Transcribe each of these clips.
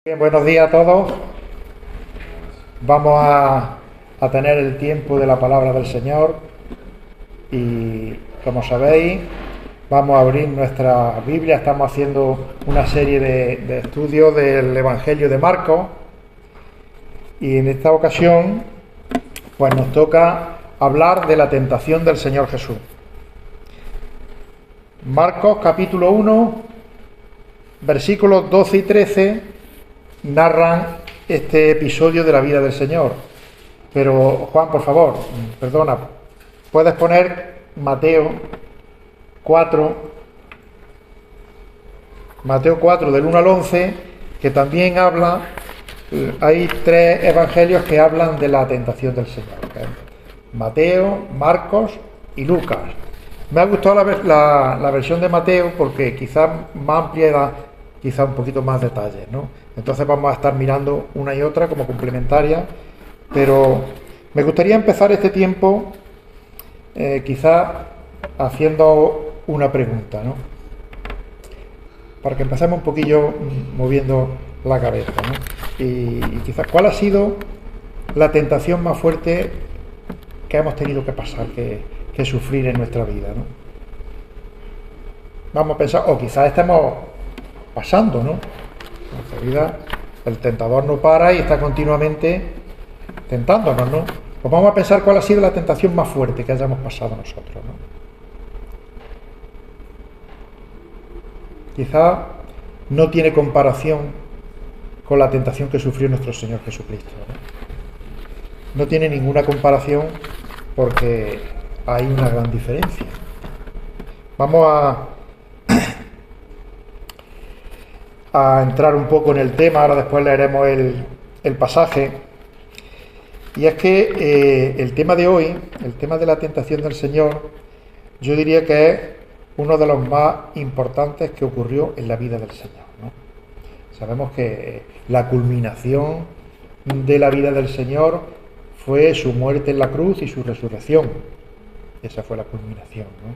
Bien, buenos días a todos. Vamos a tener el tiempo de la palabra del Señor y, como sabéis, vamos a abrir nuestra Biblia. Estamos haciendo una serie de estudios del Evangelio de Marcos y en esta ocasión pues nos toca hablar de la tentación del Señor Jesús. Marcos capítulo 1, versículos 12 y 13 narran este episodio de la vida del Señor. Pero, Juan, por favor, perdona, puedes poner Mateo 4 del 1 al 11, que también habla, hay tres evangelios que hablan de la tentación del Señor, ¿okay? Mateo, Marcos y Lucas. Me ha gustado la versión de Mateo porque quizás más amplia da quizá un poquito más detalles, ¿no? Entonces vamos a estar mirando una y otra como complementaria, pero me gustaría empezar este tiempo quizá haciendo una pregunta, ¿no? Para que empecemos un poquillo moviendo la cabeza, ¿no? Y quizás, ¿cuál ha sido la tentación más fuerte que hemos tenido que pasar, que sufrir en nuestra vida, ¿no? Vamos a pensar, o quizás estemos pasando, ¿no? En nuestra vida el tentador no para y está continuamente tentándonos, ¿no? Pues vamos a pensar cuál ha sido la tentación más fuerte que hayamos pasado nosotros, ¿no? Quizá no tiene comparación con la tentación que sufrió nuestro Señor Jesucristo, ¿no? No tiene ninguna comparación porque hay una gran diferencia. Vamos a entrar un poco en el tema, ahora después leeremos el pasaje. Y es que el tema de hoy, el tema de la tentación del Señor, yo diría que es uno de los más importantes que ocurrió en la vida del Señor, ¿no? Sabemos que la culminación de la vida del Señor fue su muerte en la cruz y su resurrección. Esa fue la culminación, ¿no?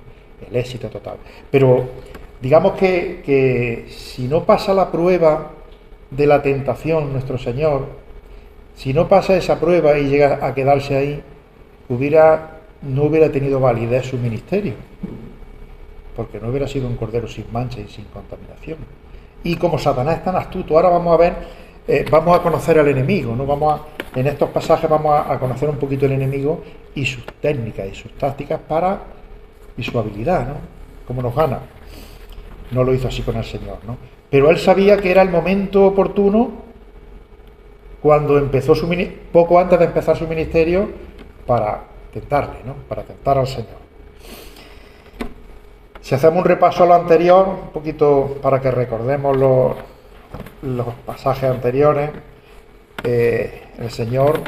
El éxito total. Pero digamos que si no pasa la prueba de la tentación nuestro Señor, si no pasa esa prueba y llega a quedarse ahí, no hubiera tenido validez su ministerio, porque no hubiera sido un cordero sin mancha y sin contaminación. Y como Satanás es tan astuto, ahora vamos a ver, vamos a conocer al enemigo, ¿no? En estos pasajes vamos a conocer un poquito el enemigo y sus técnicas y sus tácticas y su habilidad, ¿no? Cómo nos gana. No lo hizo así con el Señor, ¿no? Pero él sabía que era el momento oportuno cuando empezó poco antes de empezar su ministerio para tentarle, ¿no? Para tentar al Señor. Si hacemos un repaso a lo anterior, un poquito para que recordemos los pasajes anteriores, el Señor,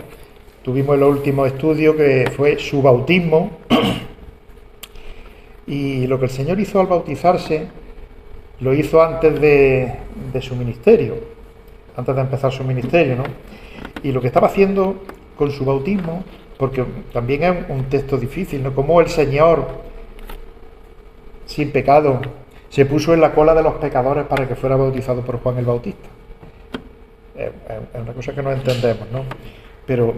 tuvimos el último estudio que fue su bautismo, y lo que el Señor hizo al bautizarse, lo hizo antes de su ministerio, antes de empezar su ministerio, ¿no? Y lo que estaba haciendo con su bautismo, porque también es un texto difícil, ¿no? Como el Señor, sin pecado, se puso en la cola de los pecadores para que fuera bautizado por Juan el Bautista. Es una cosa que no entendemos, ¿no? Pero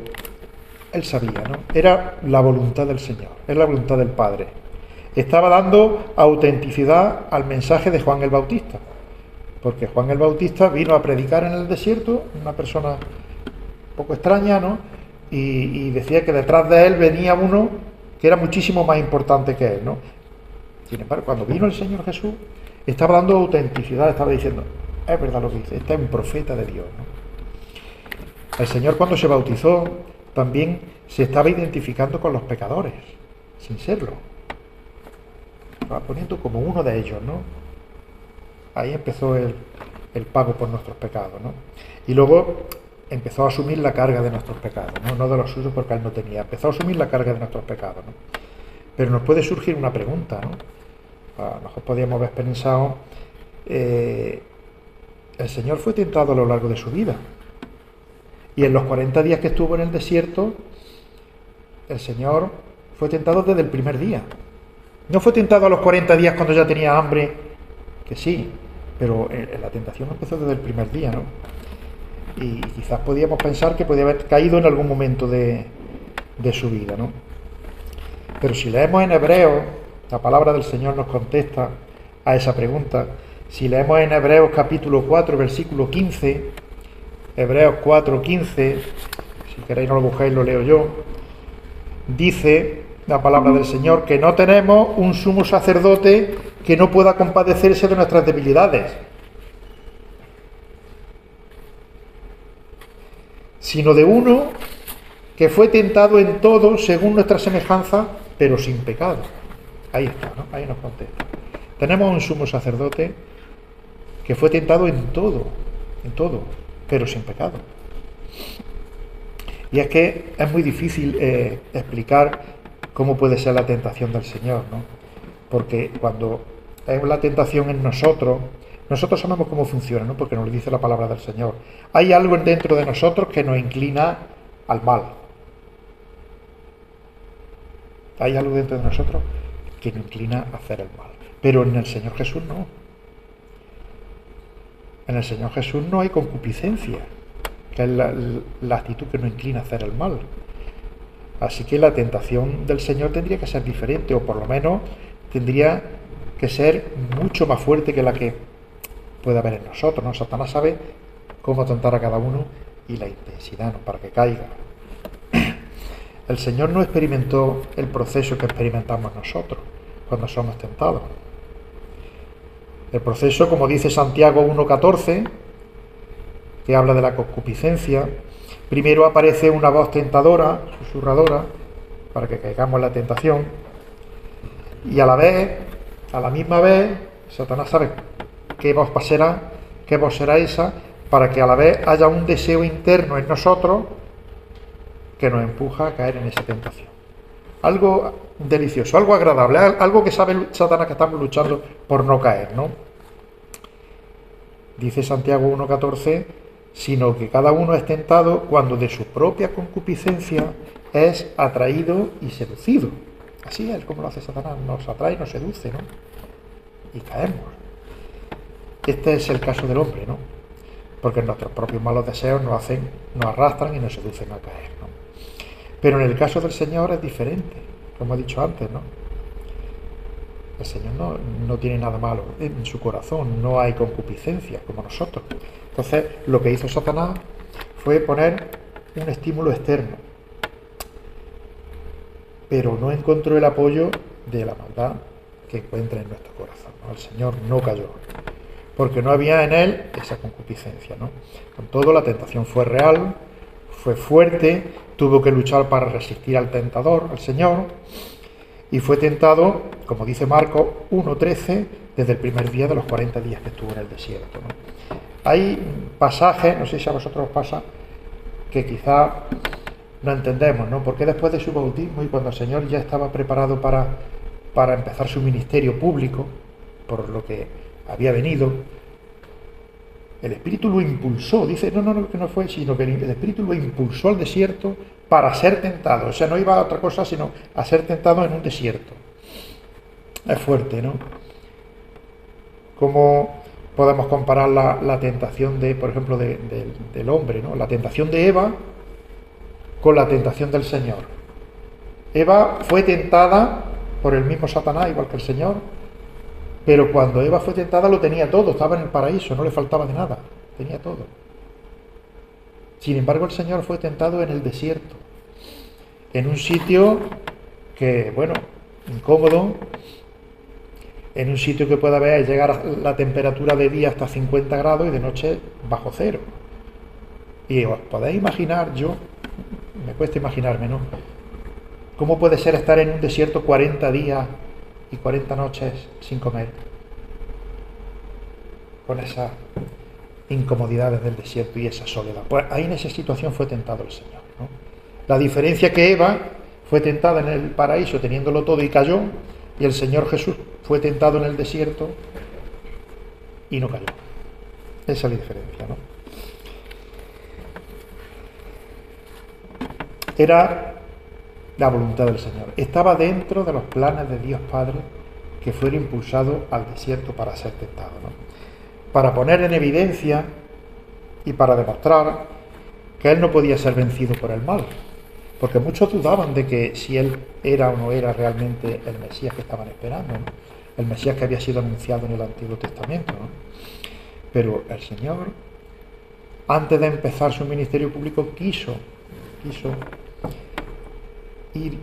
él sabía, ¿no? Era la voluntad del Señor, es la voluntad del Padre. Estaba dando autenticidad al mensaje de Juan el Bautista, porque Juan el Bautista vino a predicar en el desierto, una persona un poco extraña, ¿no? Y decía que detrás de él venía uno que era muchísimo más importante que él, ¿no? Sin embargo, cuando vino el Señor Jesús, estaba dando autenticidad, estaba diciendo, es verdad lo que dice, este es un profeta de Dios, ¿no? El Señor, cuando se bautizó, también se estaba identificando con los pecadores, sin serlo. Va poniendo como uno de ellos, ¿no? Ahí empezó el pago por nuestros pecados, ¿no? Y luego empezó a asumir la carga de nuestros pecados, ¿no? No de los suyos porque él no tenía. Empezó a asumir la carga de nuestros pecados, ¿no? Pero nos puede surgir una pregunta, ¿no? A lo mejor podríamos haber pensado, el Señor fue tentado a lo largo de su vida. Y en los 40 días que estuvo en el desierto, el Señor fue tentado desde el primer día. No fue tentado a los 40 días cuando ya tenía hambre, que sí, pero la tentación empezó desde el primer día, ¿no? y quizás podíamos pensar que podía haber caído en algún momento de su vida, ¿no? Pero si leemos en Hebreos, la palabra del Señor nos contesta a esa pregunta. Si leemos en Hebreos capítulo 4, versículo 15, Hebreos 4, 15, si queréis no lo buscáis, lo leo yo, dice la palabra del Señor que no tenemos un sumo sacerdote que no pueda compadecerse de nuestras debilidades, sino de uno que fue tentado en todo según nuestra semejanza, pero sin pecado. Ahí está, ¿no? Ahí nos contesta. Tenemos un sumo sacerdote que fue tentado en todo, pero sin pecado. Y es que es muy difícil explicar cómo puede ser la tentación del Señor, ¿no? Porque cuando es la tentación en nosotros sabemos cómo funciona, ¿no? Porque nos lo dice la palabra del Señor. Hay algo dentro de nosotros que nos inclina al mal. Hay algo dentro de nosotros que nos inclina a hacer el mal. Pero en el Señor Jesús no. En el Señor Jesús no hay concupiscencia, que es la actitud que nos inclina a hacer el mal. Así que la tentación del Señor tendría que ser diferente, o por lo menos tendría que ser mucho más fuerte que la que puede haber en nosotros, ¿no? Satanás sabe cómo tentar a cada uno y la intensidad, ¿no? Para que caiga. El Señor no experimentó el proceso que experimentamos nosotros cuando somos tentados. El proceso, como dice Santiago 1,14, que habla de la concupiscencia, primero aparece una voz tentadora, susurradora, para que caigamos en la tentación, y a la misma vez, Satanás sabe qué voz será esa, para que a la vez haya un deseo interno en nosotros que nos empuja a caer en esa tentación. Algo delicioso, algo agradable, algo que sabe Satanás que estamos luchando por no caer, ¿no? Dice Santiago 1,14, sino que cada uno es tentado cuando de su propia concupiscencia es atraído y seducido. Así es como lo hace Satanás, nos atrae, nos seduce, ¿no? Y caemos. Este es el caso del hombre, ¿no? Porque nuestros propios malos deseos nos arrastran y nos seducen a caer, ¿no? Pero en el caso del Señor es diferente, como he dicho antes, ¿no? El Señor no tiene nada malo en su corazón, no hay concupiscencia como nosotros. Entonces, lo que hizo Satanás fue poner un estímulo externo, pero no encontró el apoyo de la maldad que encuentra en nuestro corazón, ¿no? El Señor no cayó, porque no había en él esa concupiscencia, ¿no? Con todo, la tentación fue real, fue fuerte, tuvo que luchar para resistir al tentador, al Señor, y fue tentado, como dice Marcos 1,13, desde el primer día de los 40 días que estuvo en el desierto, ¿no? Hay pasajes, no sé si a vosotros os pasa, que quizá no entendemos, ¿no? Porque después de su bautismo y cuando el Señor ya estaba preparado para empezar su ministerio público, por lo que había venido, el Espíritu lo impulsó, dice, no, que no fue, sino que el Espíritu lo impulsó al desierto para ser tentado. O sea, no iba a otra cosa, sino a ser tentado en un desierto. Es fuerte, ¿no? ¿Cómo podemos comparar la tentación por ejemplo, del hombre, ¿no? La tentación de Eva con la tentación del Señor. Eva fue tentada por el mismo Satanás, igual que el Señor, pero cuando Eva fue tentada lo tenía todo, estaba en el paraíso, no le faltaba de nada, tenía todo. Sin embargo, el Señor fue tentado en el desierto, en un sitio que, bueno, incómodo, en un sitio que puede llegar a la temperatura de día hasta 50 grados y de noche bajo cero. Y os podéis imaginar, me cuesta imaginarme, ¿no? ¿Cómo puede ser estar en un desierto 40 días y 40 noches sin comer? Con esas incomodidades del desierto y esa soledad. Pues ahí en esa situación fue tentado el Señor, ¿no? La diferencia que Eva fue tentada en el paraíso teniéndolo todo y cayó, y el Señor Jesús fue tentado en el desierto y no cayó. Esa es la diferencia, ¿no? Era la voluntad del Señor. Estaba dentro de los planes de Dios Padre que fueron impulsados al desierto para ser tentado, ¿no? Para poner en evidencia y para demostrar que él no podía ser vencido por el mal, porque muchos dudaban de que si él era o no era realmente el Mesías que estaban esperando, ¿no? El Mesías que había sido anunciado en el Antiguo Testamento, ¿no? Pero el Señor, antes de empezar su ministerio público, quiso ir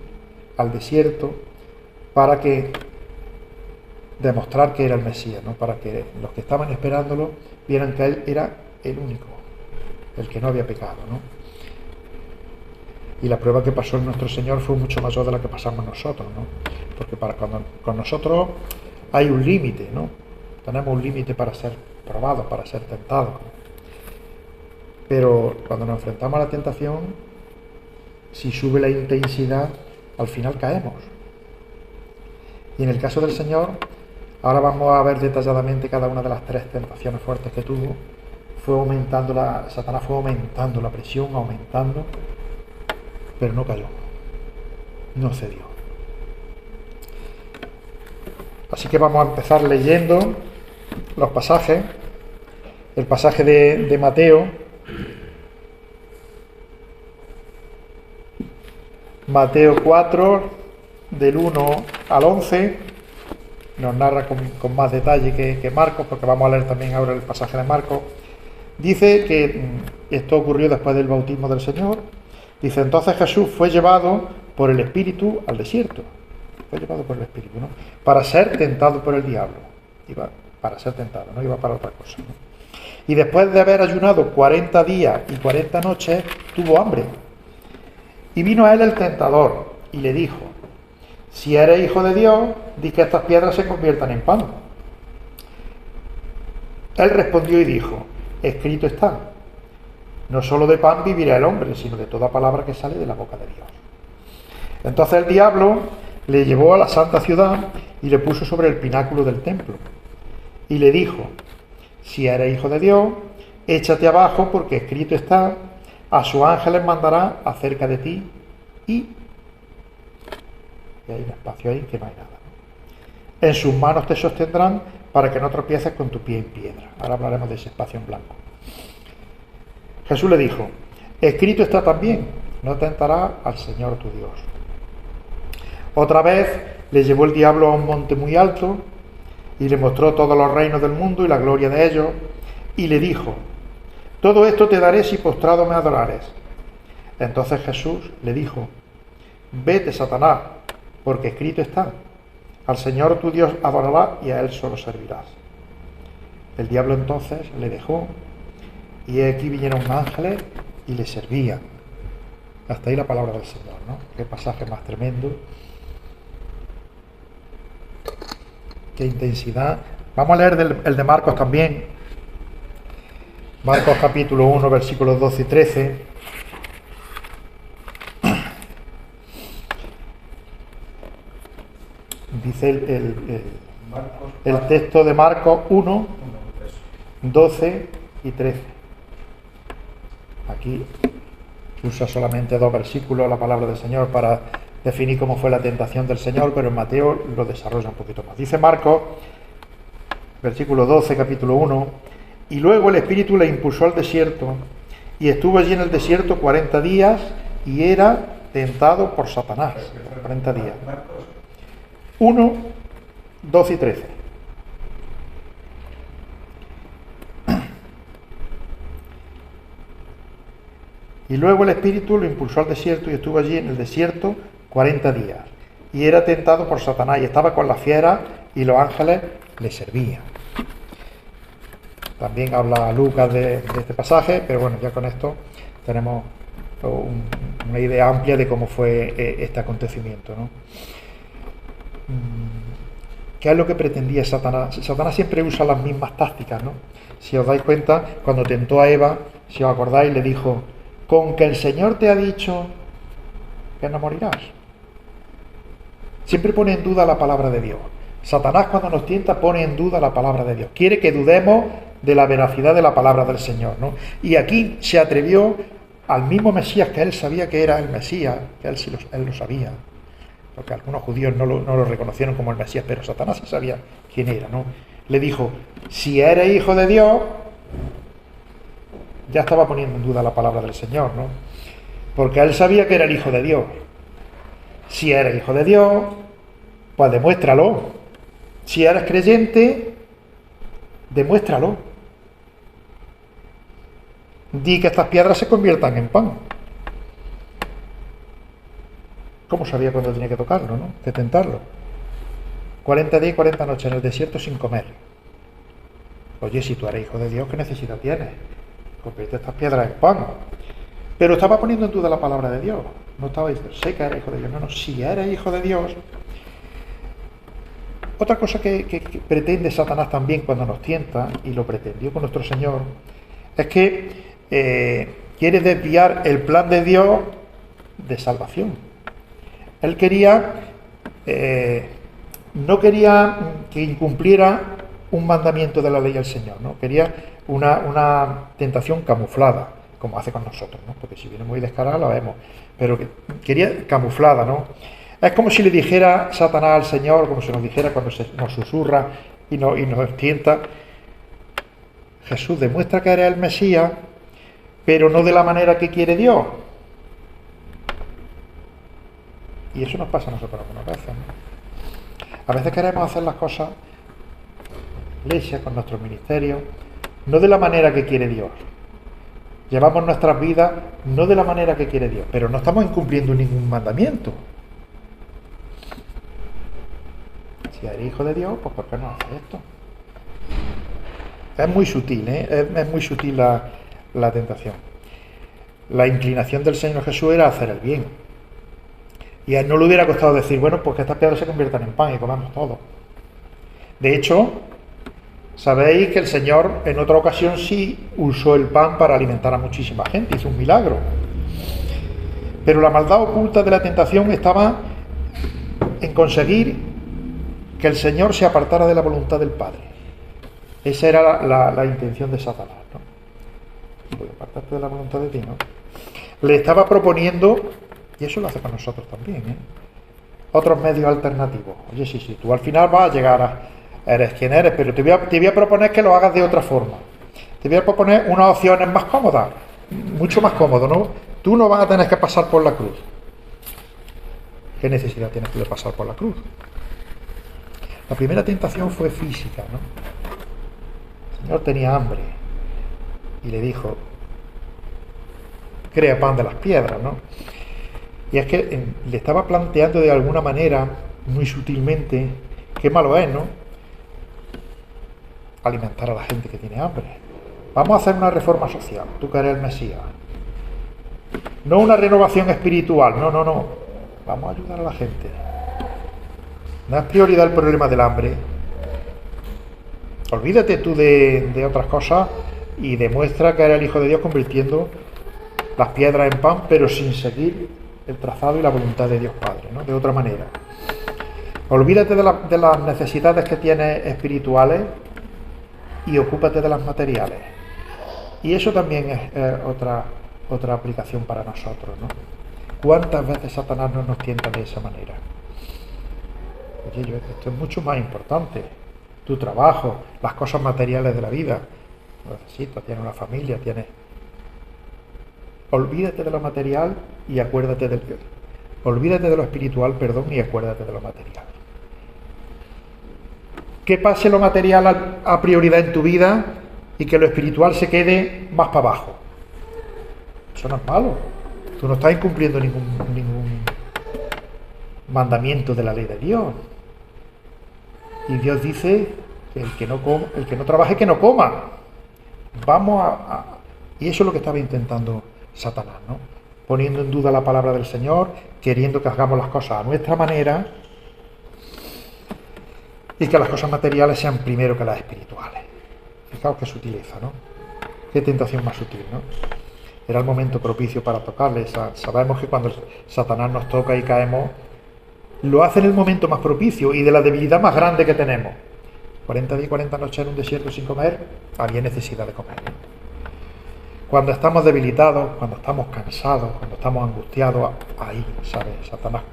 al desierto para que demostrar que era el Mesías, ¿no? Para que los que estaban esperándolo vieran que él era el único, el que no había pecado, ¿no? Y la prueba que pasó en nuestro Señor fue mucho mayor de la que pasamos nosotros, ¿no? Porque con nosotros hay un límite, ¿no? Tenemos un límite para ser probados, para ser tentados. Pero cuando nos enfrentamos a la tentación, si sube la intensidad, al final caemos. Y en el caso del Señor, ahora vamos a ver detalladamente cada una de las 3 tentaciones fuertes que tuvo. Satanás fue aumentando la presión, pero no cayó, no cedió. Así que vamos a empezar leyendo los pasajes. El pasaje de Mateo, Mateo 4, del 1 al 11, nos narra con más detalle que Marcos, porque vamos a leer también ahora el pasaje de Marcos. Dice que esto ocurrió después del bautismo del Señor. Dice, entonces Jesús fue llevado por el Espíritu al desierto. Fue llevado por el Espíritu, ¿no? Para ser tentado por el diablo. Iba para ser tentado, no iba para otra cosa, ¿no? Y después de haber ayunado 40 días y 40 noches, tuvo hambre. Y vino a él el tentador y le dijo, si eres hijo de Dios, di que estas piedras se conviertan en pan. Él respondió y dijo, escrito está, no solo de pan vivirá el hombre, sino de toda palabra que sale de la boca de Dios. Entonces el diablo le llevó a la santa ciudad y le puso sobre el pináculo del templo. Y le dijo, si eres hijo de Dios, échate abajo, porque escrito está, a sus ángeles mandará acerca de ti y hay un espacio ahí que no hay nada, ¿no? En sus manos te sostendrán para que no tropieces con tu pie en piedra. Ahora hablaremos de ese espacio en blanco. Jesús le dijo, escrito está también, no tentarás al Señor tu Dios. Otra vez le llevó el diablo a un monte muy alto y le mostró todos los reinos del mundo y la gloria de ellos, y le dijo, todo esto te daré si postrado me adorares. Entonces Jesús le dijo, vete, Satanás, porque escrito está, al Señor tu Dios adorarás y a Él solo servirás. El diablo entonces le dejó, y aquí vinieron ángeles y le servían. Hasta ahí la palabra del Señor, ¿no? Qué pasaje más tremendo. Qué intensidad. Vamos a leer el de Marcos también. Marcos capítulo 1, versículos 12 y 13. Dice el texto de Marcos 1, 12 y 13. Aquí usa solamente 2 versículos la palabra del Señor para definir cómo fue la tentación del Señor, pero en Mateo lo desarrolla un poquito más. Dice Marcos, versículo 12, capítulo 1, y luego el Espíritu le impulsó al desierto, y estuvo allí en el desierto 40 días, y era tentado por Satanás. 40 días. 1, 12 y 13. Y luego el Espíritu lo impulsó al desierto y estuvo allí en el desierto 40 días. Y era tentado por Satanás y estaba con las fieras y los ángeles le servían. También habla Lucas de este pasaje, pero bueno, ya con esto tenemos una idea amplia de cómo fue este acontecimiento, ¿no? ¿Qué es lo que pretendía Satanás? Satanás siempre usa las mismas tácticas, ¿no? Si os dais cuenta, cuando tentó a Eva, si os acordáis, le dijo, con que el Señor te ha dicho que no morirás. Siempre pone en duda la palabra de Dios. Satanás, cuando nos tienta, pone en duda la palabra de Dios. Quiere que dudemos de la veracidad de la palabra del Señor, ¿no? Y aquí se atrevió al mismo Mesías, que él sabía que era el Mesías, que él lo sabía, porque algunos judíos no lo reconocieron como el Mesías, pero Satanás sí sabía quién era, ¿no? Le dijo, si eres hijo de Dios, ya estaba poniendo en duda la palabra del Señor, ¿no? Porque él sabía que era el Hijo de Dios. Si eres Hijo de Dios, pues demuéstralo. Si eres creyente, demuéstralo. Di que estas piedras se conviertan en pan. ¿Cómo sabía cuándo tenía que tocarlo, no? Que tentarlo. 40 días y 40 noches en el desierto sin comer. Oye, si tú eres Hijo de Dios, ¿qué necesidad tienes? Convierte estas piedras en pan. Pero estaba poniendo en duda la palabra de Dios. No estaba diciendo, sé que eres Hijo de Dios. No, si eres Hijo de Dios. Otra cosa que pretende Satanás también cuando nos tienta, y lo pretendió con nuestro Señor, es que quiere desviar el plan de Dios de salvación. Él no quería que incumpliera un mandamiento de la ley del Señor, ¿no? Quería una tentación camuflada, como hace con nosotros, ¿no? Porque si viene muy descarada la vemos, pero quería camuflada, ¿no? Es como si le dijera Satanás al Señor, como si nos dijera cuando nos susurra y nos tienta: Jesús, demuestra que eres el Mesías, pero no de la manera que quiere Dios. Y eso nos pasa a nosotros algunas veces, ¿no? A veces queremos hacer las cosas, iglesia, con nuestros ministerios, no de la manera que quiere Dios. Llevamos nuestras vidas no de la manera que quiere Dios, pero no estamos incumpliendo ningún mandamiento. Si eres Hijo de Dios, pues ¿por qué no haces esto? Es muy sutil, es muy sutil la tentación. La inclinación del Señor Jesús era hacer el bien. Y a él no le hubiera costado decir, bueno, pues que estas piedras se conviertan en pan y comamos todo. De hecho, sabéis que el Señor en otra ocasión sí usó el pan para alimentar a muchísima gente, hizo un milagro. Pero la maldad oculta de la tentación estaba en conseguir que el Señor se apartara de la voluntad del Padre. Esa era la intención de Satanás, ¿no? Voy a apartarte de la voluntad de ti, ¿no? Le estaba proponiendo, y eso lo hace con nosotros también, otros medios alternativos. Oye, sí, tú al final vas a llegar eres quien eres, pero te voy a proponer que lo hagas de otra forma. Te voy a proponer unas opciones más cómodas, mucho más cómodo, ¿no? Tú no vas a tener que pasar por la cruz. ¿Qué necesidad tienes tú de pasar por la cruz? La primera tentación fue física, ¿no? El Señor tenía hambre y le dijo, crea pan de las piedras, ¿no? Y es que le estaba planteando de alguna manera, muy sutilmente, qué malo es, ¿no? Alimentar a la gente que tiene hambre. Vamos a hacer una reforma social, tú que eres el Mesías. No una renovación espiritual, no. Vamos a ayudar a la gente. No es prioridad el problema del hambre. Olvídate tú de otras cosas y demuestra que eres el Hijo de Dios convirtiendo las piedras en pan, pero sin seguir el trazado y la voluntad de Dios Padre, ¿no? De otra manera. Olvídate de las necesidades que tienes espirituales y ocúpate de las materiales. Y eso también es otra aplicación para nosotros, ¿no? ¿Cuántas veces Satanás no nos tienta de esa manera? Oye, esto es mucho más importante. Tu trabajo, las cosas materiales de la vida. Lo necesitas, tienes una familia, tienes... Olvídate de lo material y acuérdate del... Olvídate de lo espiritual, perdón, y acuérdate de lo material. Que pase lo material a prioridad en tu vida y que lo espiritual se quede más para abajo. Eso no es malo. Tú no estás incumpliendo ningún mandamiento de la ley de Dios. Y Dios dice que el que no trabaje, que no coma. Y eso es lo que estaba intentando Satanás, ¿no? Poniendo en duda la palabra del Señor, queriendo que hagamos las cosas a nuestra manera y que las cosas materiales sean primero que las espirituales. Fijaos qué sutileza, ¿no? Qué tentación más sutil, ¿no? Era el momento propicio para tocarle. Sabemos que cuando Satanás nos toca y caemos, lo hace en el momento más propicio y de la debilidad más grande que tenemos. 40 días y 40 noches en un desierto sin comer, había necesidad de comer, ¿no? Cuando estamos debilitados, cuando estamos cansados, cuando estamos angustiados, ahí, ¿sabes? Satanás,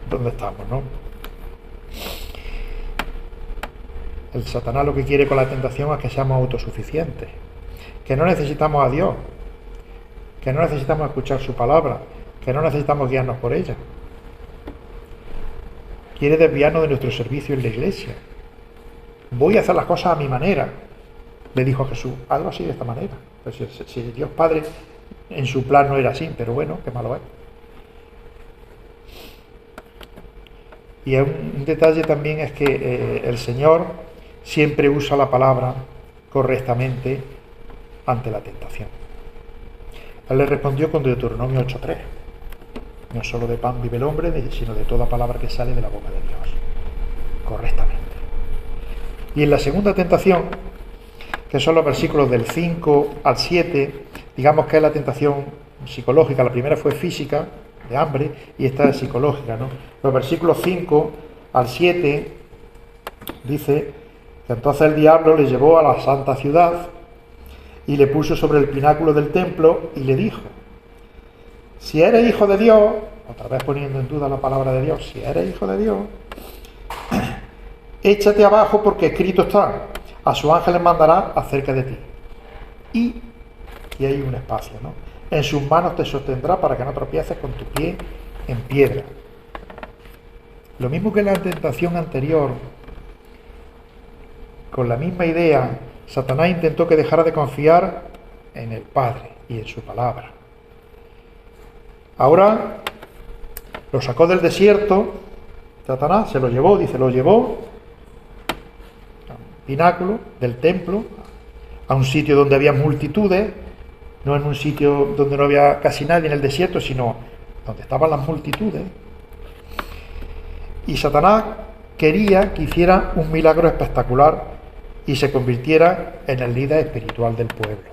¿dónde estamos, no? El Satanás lo que quiere con la tentación es que seamos autosuficientes, que no necesitamos a Dios, que no necesitamos escuchar su palabra, que no necesitamos guiarnos por ella. Quiere desviarnos de nuestro servicio en la iglesia. Voy a hacer las cosas a mi manera, le dijo Jesús. Hazlo así, de esta manera. Pues si Dios Padre en su plan no era así, pero bueno, qué malo es. Y un detalle también es que el Señor siempre usa la palabra correctamente ante la tentación. Él le respondió con Deuteronomio 8:3. No solo de pan vive el hombre, sino de toda palabra que sale de la boca de Dios. Correctamente. Y en la segunda tentación, que son los versículos del 5 al 7, digamos que es la tentación psicológica. La primera fue física, de hambre, y esta es psicológica, ¿no? Los versículos 5 al 7 dice que entonces el diablo le llevó a la santa ciudad y le puso sobre el pináculo del templo y le dijo: si eres hijo de Dios, otra vez poniendo en duda la palabra de Dios, si eres hijo de Dios, échate abajo, porque escrito está: a sus ángeles mandará acerca de ti. Y hay un espacio, ¿no? En sus manos te sostendrá para que no tropieces con tu pie en piedra. Lo mismo que la tentación anterior, con la misma idea, Satanás intentó que dejara de confiar en el Padre y en su palabra. Ahora lo sacó del desierto, Satanás se lo llevó, lo llevó a un pináculo del templo, a un sitio donde había multitudes, no en un sitio donde no había casi nadie en el desierto, sino donde estaban las multitudes. Y Satanás quería que hiciera un milagro espectacular y se convirtiera en el líder espiritual del pueblo.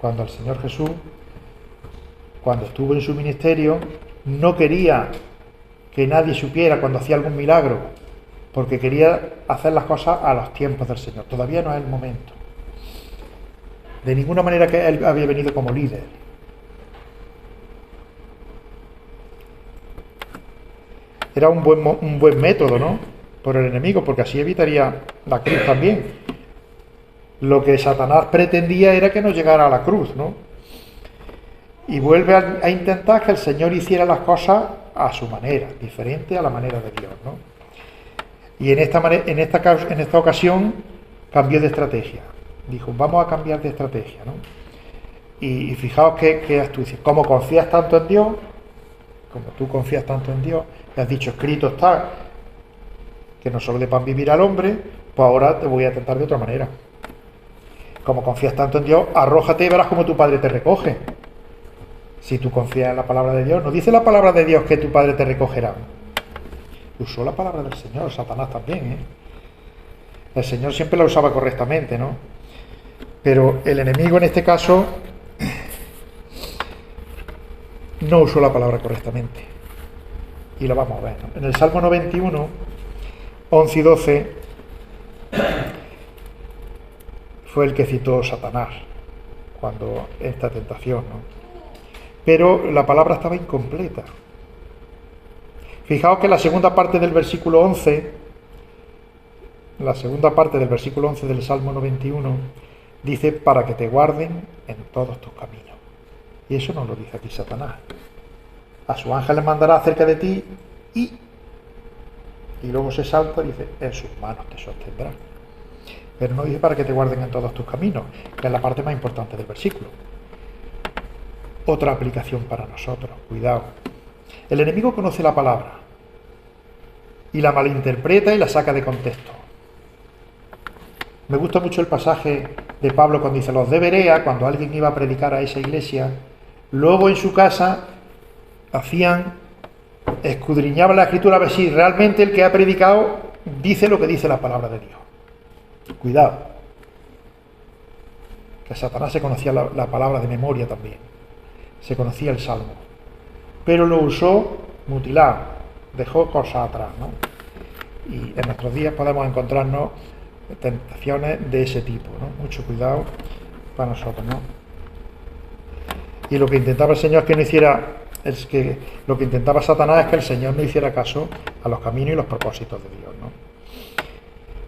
Cuando el Señor Jesús, cuando estuvo en su ministerio, no quería que nadie supiera cuando hacía algún milagro, porque quería hacer las cosas a los tiempos del Señor. Todavía no es el momento. De ninguna manera que él había venido como líder. Era un buen método, ¿no?, por el enemigo, porque así evitaría la cruz también. Lo que Satanás pretendía era que no llegara a la cruz, ¿no? Y vuelve a intentar que el Señor hiciera las cosas a su manera, diferente a la manera de Dios, ¿no? Y en esta ocasión cambió de estrategia. Dijo: vamos a cambiar de estrategia, ¿no? Y fijaos qué astucia. Como confías tanto en Dios, como tú confías tanto en Dios, y has dicho: escrito está que no solo de pan vivirá el hombre, pues ahora te voy a tentar de otra manera. Como confías tanto en Dios, arrójate y verás cómo tu Padre te recoge. Si tú confías en la palabra de Dios, no dice la palabra de Dios que tu Padre te recogerá. Usó la palabra del Señor, Satanás también, ¿eh? El Señor siempre la usaba correctamente, ¿no? Pero el enemigo en este caso no usó la palabra correctamente. Y lo vamos a ver, ¿no? En el Salmo 91, 11 y 12, fue el que citó Satanás cuando esta tentación, ¿no? Pero la palabra estaba incompleta. Fijaos que la segunda parte del versículo 11, del Salmo 91, dice: para que te guarden en todos tus caminos. Y eso no lo dice aquí Satanás. A sus ángeles mandará acerca de ti y luego se salta y dice: en sus manos te sostendrá. Pero no dice para que te guarden en todos tus caminos, que es la parte más importante del versículo. Otra aplicación para nosotros, cuidado. El enemigo conoce la palabra y la malinterpreta y la saca de contexto. Me gusta mucho el pasaje de Pablo cuando dice: los de Berea, cuando alguien iba a predicar a esa iglesia, luego en su casa escudriñaban la escritura a ver si realmente el que ha predicado dice lo que dice la palabra de Dios. Cuidado, que Satanás se conocía la palabra de memoria también, se conocía el Salmo, pero lo usó mutilado, dejó cosas atrás, ¿no? Y en nuestros días podemos encontrarnos tentaciones de ese tipo, ¿no? Mucho cuidado para nosotros, ¿no? Y lo que intentaba el Señor lo que intentaba Satanás es que el Señor no hiciera caso a los caminos y los propósitos de Dios, ¿no?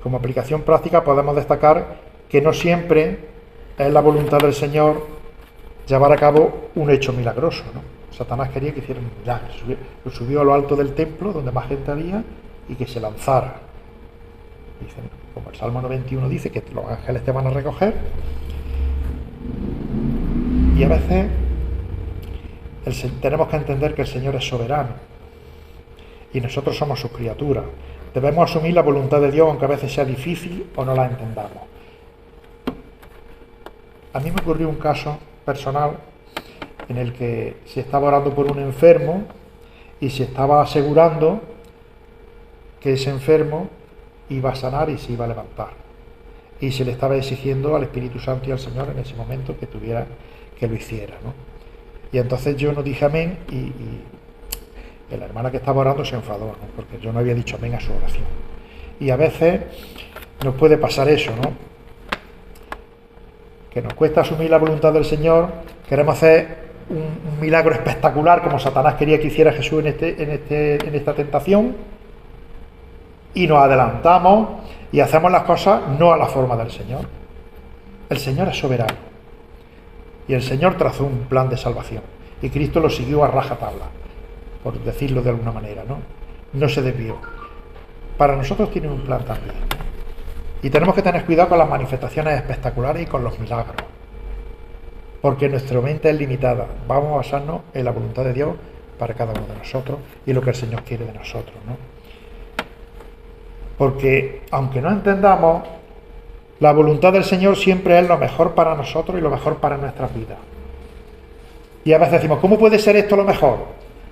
Como aplicación práctica podemos destacar que no siempre es la voluntad del Señor llevar a cabo un hecho milagroso, ¿no? Satanás quería que hiciera un milagro, lo subió a lo alto del templo, donde más gente había, y que se lanzara. Dicen, como el Salmo 91 dice, que los ángeles te van a recoger. Y a veces tenemos que entender que el Señor es soberano y nosotros somos sus criaturas. Debemos asumir la voluntad de Dios, aunque a veces sea difícil o no la entendamos. A mí me ocurrió un caso personal en el que se estaba orando por un enfermo y se estaba asegurando que ese enfermo iba a sanar y se iba a levantar. Y se le estaba exigiendo al Espíritu Santo y al Señor en ese momento que lo hiciera, ¿no? Y entonces yo no dije amén y la hermana que estaba orando se enfadó, ¿no? Porque yo no había dicho amén a su oración. Y a veces nos puede pasar eso, ¿no? Que nos cuesta asumir la voluntad del Señor, queremos hacer un milagro espectacular como Satanás quería que hiciera Jesús en esta tentación, y nos adelantamos y hacemos las cosas no a la forma del Señor. El Señor es soberano y el Señor trazó un plan de salvación y Cristo lo siguió a rajatabla, por decirlo de alguna manera, no se desvió. Para nosotros tiene un plan también, y tenemos que tener cuidado con las manifestaciones espectaculares y con los milagros, porque nuestra mente es limitada. Vamos a basarnos en la voluntad de Dios para cada uno de nosotros y lo que el Señor quiere de nosotros, ¿no? Porque aunque no entendamos, la voluntad del Señor siempre es lo mejor para nosotros y lo mejor para nuestras vidas. Y a veces decimos, ¿cómo puede ser esto lo mejor?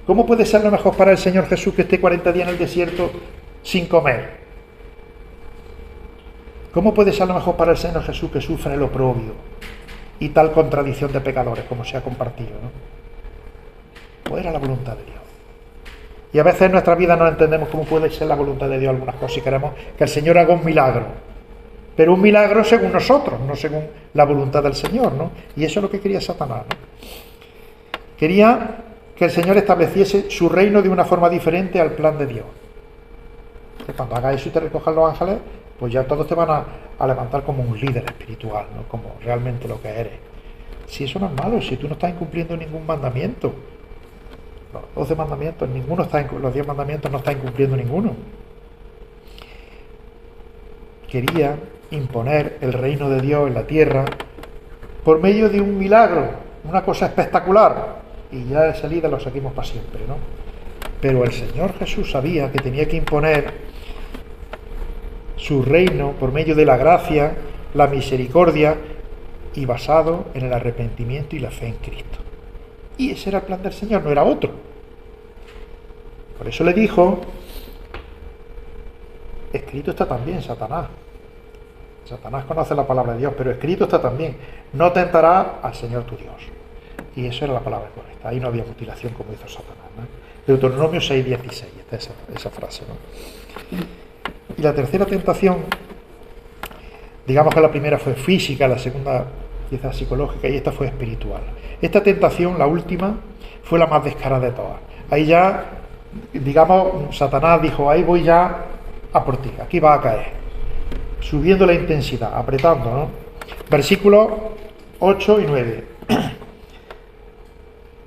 ¿Cómo puede ser lo mejor para el Señor Jesús que esté 40 días en el desierto sin comer? ¿Cómo puede ser lo mejor para el Señor Jesús que sufre el oprobio y tal contradicción de pecadores como se ha compartido, ¿no? Pues era la voluntad de Dios. Y a veces en nuestra vida no entendemos cómo puede ser la voluntad de Dios algunas cosas y queremos que el Señor haga un milagro. Pero un milagro según nosotros, no según la voluntad del Señor, ¿no? Y eso es lo que quería Satanás, ¿no? Quería que el Señor estableciese su reino de una forma diferente al plan de Dios. Que cuando hagas eso y te recojan los ángeles, pues ya todos te van a levantar como un líder espiritual, ¿no? Como realmente lo que eres. Si eso no es malo, si tú no estás incumpliendo ningún mandamiento. Los 12 mandamientos, los 10 mandamientos no está incumpliendo ninguno. Quería imponer el reino de Dios en la tierra por medio de un milagro, una cosa espectacular, y ya de salida lo seguimos para siempre, ¿no? Pero el Señor Jesús sabía que tenía que imponer su reino por medio de la gracia, la misericordia y basado en el arrepentimiento y la fe en Cristo. Y ese era el plan del Señor, no era otro. Por eso le dijo, escrito está también, Satanás. Satanás conoce la palabra de Dios, pero escrito está también, no tentarás al Señor tu Dios. Y eso era la palabra correcta, ahí no había mutilación como hizo Satanás, ¿no? Deuteronomio 6:16, está esa frase, ¿no? Y la tercera tentación, digamos que la primera fue física, la segunda quizás psicológica y esta fue espiritual. Esta tentación, la última, fue la más descarada de todas. Ahí ya, digamos, Satanás dijo, ahí voy ya a por ti, aquí va a caer. Subiendo la intensidad, apretando, ¿no? Versículos 8 y 9.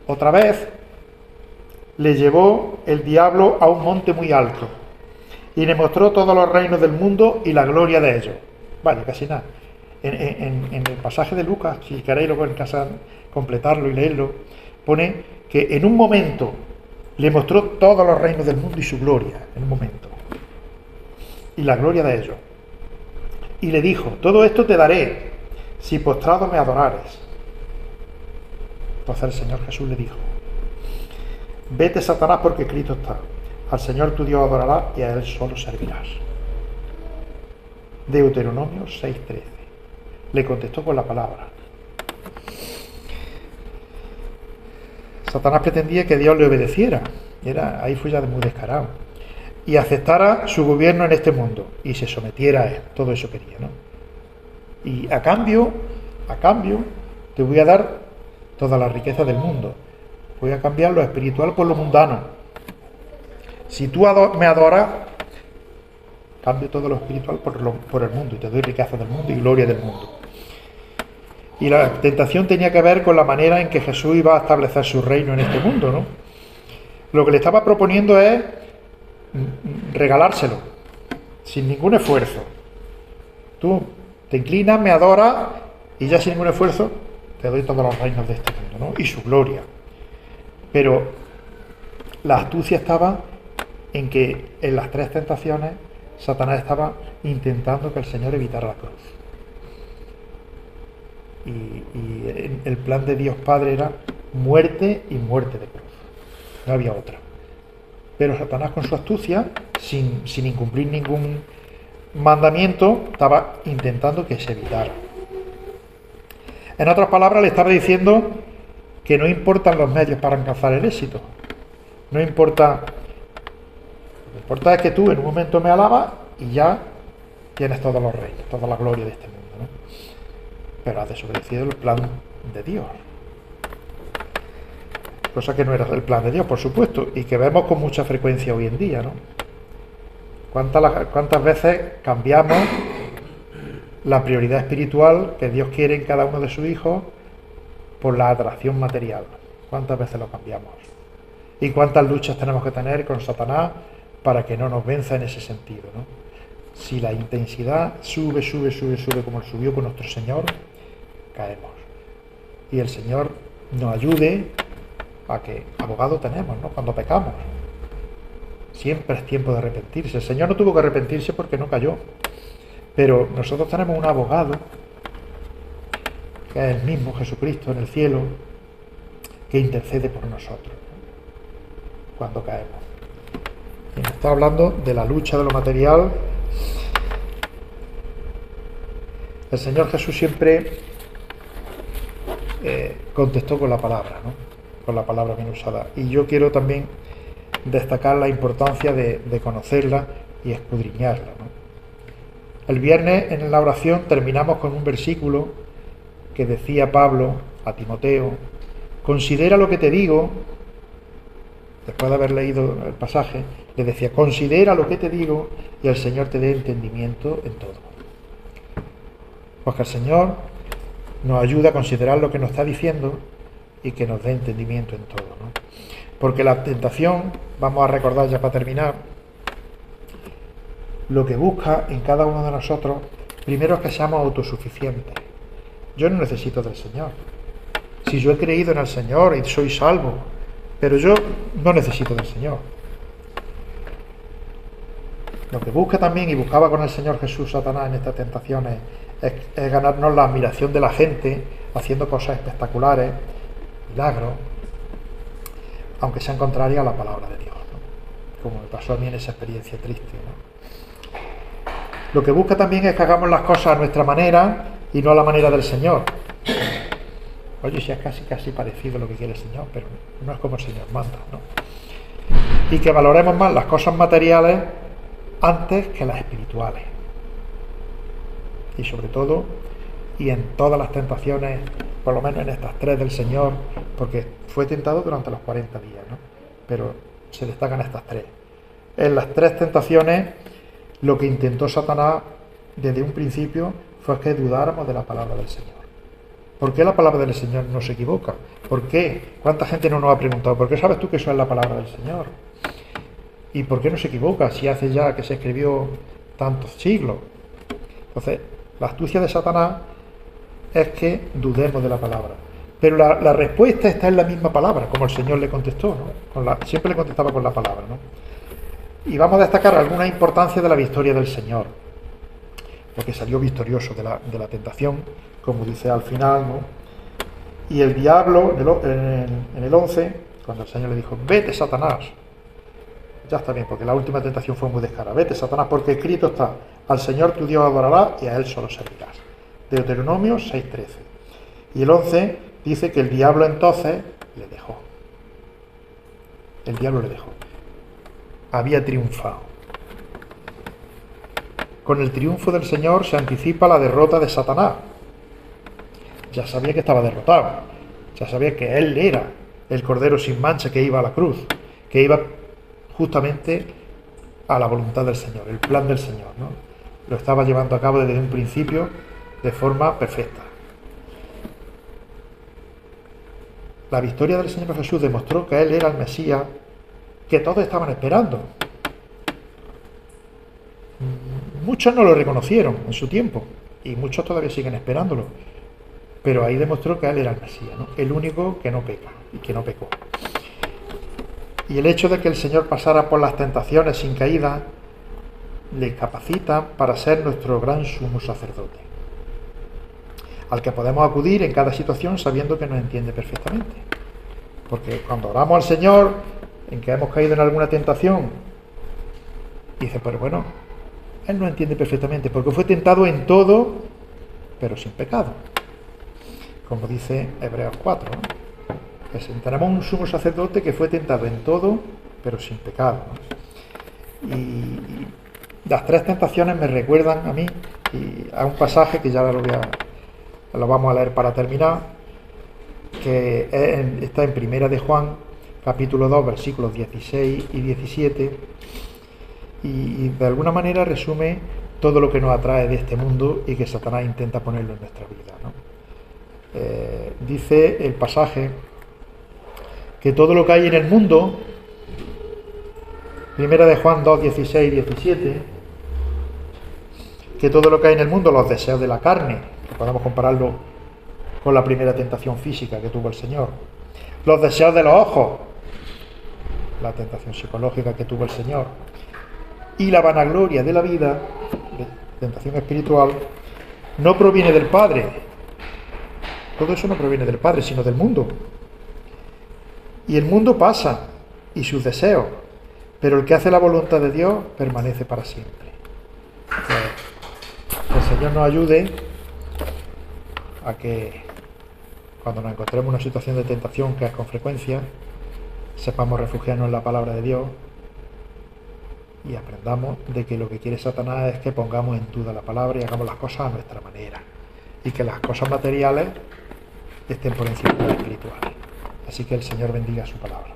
Otra vez le llevó el diablo a un monte muy alto y le mostró todos los reinos del mundo y la gloria de ellos. Vale, casi nada. En el pasaje de Lucas, si queréis luego en casa completarlo y leerlo, pone que en un momento le mostró todos los reinos del mundo y su gloria, en un momento, y la gloria de ellos. Y le dijo, todo esto te daré si postrado me adorares. Entonces el Señor Jesús le dijo, vete, Satanás, porque escrito está, al Señor tu Dios adorarás y a Él solo servirás. Deuteronomio 6:13. Le contestó con la palabra. Satanás pretendía que Dios le obedeciera. Ahí fue ya muy descarado. Y aceptara su gobierno en este mundo y se sometiera a él. Todo eso quería, ¿no? Y a cambio, te voy a dar toda la riqueza del mundo. Voy a cambiar lo espiritual por lo mundano. Si tú me adoras, cambio todo lo espiritual por el mundo y te doy riqueza del mundo y gloria del mundo. Y la tentación tenía que ver con la manera en que Jesús iba a establecer su reino en este mundo, ¿no? Lo que le estaba proponiendo es regalárselo, sin ningún esfuerzo. Tú te inclinas, me adoras, y ya sin ningún esfuerzo te doy todos los reinos de este mundo, ¿no? Y su gloria. Pero la astucia estaba en que en las tres tentaciones Satanás estaba intentando que el Señor evitara la cruz. Y el plan de Dios Padre era muerte y muerte de cruz. No había otra. Pero Satanás, con su astucia, sin incumplir ningún mandamiento, estaba intentando que se evitara. En otras palabras, le estaba diciendo que no importan los medios para alcanzar el éxito. No importa. Lo que importa es que tú en un momento me alabas y ya tienes todos los reinos, toda la gloria de este mundo, ¿no? Pero has desobedecido el plan de Dios. Cosa que no era el plan de Dios, por supuesto, y que vemos con mucha frecuencia hoy en día, ¿no? ¿Cuántas veces cambiamos la prioridad espiritual que Dios quiere en cada uno de sus hijos por la atracción material? ¿Cuántas veces lo cambiamos? ¿Y cuántas luchas tenemos que tener con Satanás para que no nos venza en ese sentido, ¿no? Si la intensidad sube como subió con nuestro Señor, caemos. Y el Señor nos ayude a que abogado tenemos, ¿no? Cuando pecamos. Siempre es tiempo de arrepentirse. El Señor no tuvo que arrepentirse porque no cayó. Pero nosotros tenemos un abogado, que es el mismo Jesucristo en el cielo, que intercede por nosotros, ¿no? Cuando caemos. Y nos está hablando de la lucha de lo material. El Señor Jesús siempre contestó con la palabra, ¿no? Con la palabra bien usada. Y yo quiero también destacar la importancia de conocerla y escudriñarla, ¿no? El viernes en la oración terminamos con un versículo que decía Pablo a Timoteo: considera lo que te digo. Después de haber leído el pasaje, le decía: considera lo que te digo y el Señor te dé entendimiento en todo. Pues que el Señor nos ayude a considerar lo que nos está diciendo y que nos dé entendimiento en todo, ¿no? Porque la tentación, vamos a recordar ya para terminar, lo que busca en cada uno de nosotros, primero es que seamos autosuficientes. Yo no necesito del Señor. Si yo he creído en el Señor y soy salvo, pero yo no necesito del Señor. Lo que busca también, y buscaba con el Señor Jesús Satanás en estas tentaciones, es ganarnos la admiración de la gente, haciendo cosas espectaculares, milagros, aunque sean contrarias a la palabra de Dios, ¿no? Como me pasó a mí en esa experiencia triste, ¿no? Lo que busca también es que hagamos las cosas a nuestra manera y no a la manera del Señor. Oye, si es casi parecido a lo que quiere el Señor, pero no es como el Señor manda, ¿no? Y que valoremos más las cosas materiales antes que las espirituales. Y sobre todo, y en todas las tentaciones, por lo menos en estas tres del Señor, porque fue tentado durante los 40 días, ¿no? Pero se destacan estas tres. En las tres tentaciones, lo que intentó Satanás desde un principio fue que dudáramos de la palabra del Señor. ¿Por qué la palabra del Señor no se equivoca? ¿Por qué? ¿Cuánta gente no nos ha preguntado? ¿Por qué sabes tú que eso es la palabra del Señor? ¿Y por qué no se equivoca si hace ya que se escribió tantos siglos? Entonces, la astucia de Satanás es que dudemos de la palabra. Pero la respuesta está en la misma palabra, como el Señor le contestó, ¿no? Siempre le contestaba con la palabra, ¿no? Y vamos a destacar alguna importancia de la victoria del Señor, porque salió victorioso de la tentación, como dice al final, ¿no? Y el diablo, en el 11, cuando el Señor le dijo: vete, Satanás, ya está bien, porque la última tentación fue muy descarada. Vete, Satanás, porque escrito está: al Señor tu Dios adorarás y a Él solo servirás. Deuteronomio 6:13. Y el 11 dice que el diablo entonces le dejó. El diablo le dejó. Había triunfado. Con el triunfo del Señor se anticipa la derrota de Satanás. Ya sabía que estaba derrotado. Ya sabía que Él era el Cordero sin mancha que iba a la cruz, que iba justamente a la voluntad del Señor, el plan del Señor, ¿no? Lo estaba llevando a cabo desde un principio de forma perfecta. la victoria del Señor Jesús demostró que Él era el Mesías que todos estaban esperando. Muchos no lo reconocieron en su tiempo y muchos todavía siguen esperándolo, pero ahí demostró que Él era el Mesías, ¿no? El único que no peca y que no pecó. Y el hecho de que el Señor pasara por las tentaciones sin caída le capacita para ser nuestro gran sumo sacerdote, al que podemos acudir en cada situación sabiendo que nos entiende perfectamente. Porque cuando oramos al Señor, en que hemos caído en alguna tentación, dice, pues bueno, Él nos entiende perfectamente, porque fue tentado en todo, pero sin pecado. Como dice Hebreos 4, ¿no? Que tenemos un sumo sacerdote que fue tentado en todo, pero sin pecado, ¿no? Y las tres tentaciones me recuerdan a mí y a un pasaje que ya lo vamos a leer para terminar, que está en Primera de Juan, capítulo 2, versículos 16 y 17, y de alguna manera resume todo lo que nos atrae de este mundo y que Satanás intenta ponerlo en nuestra vida, ¿no? Dice el pasaje que todo lo que hay en el mundo, Primera de Juan 2, 16 y 17, que todo lo que hay en el mundo, los deseos de la carne, que podemos compararlo con la primera tentación física que tuvo el Señor, los deseos de los ojos, la tentación psicológica que tuvo el Señor, y la vanagloria de la vida, tentación espiritual, no proviene del Padre. Todo eso no proviene del Padre, sino del mundo. Y el mundo pasa, y sus deseos, pero el que hace la voluntad de Dios permanece para siempre. Que el Señor nos ayude a que cuando nos encontremos en una situación de tentación, que es con frecuencia, sepamos refugiarnos en la palabra de Dios y aprendamos de que lo que quiere Satanás es que pongamos en duda la palabra y hagamos las cosas a nuestra manera, y que las cosas materiales estén por encima de las espirituales. Así que el Señor bendiga su palabra.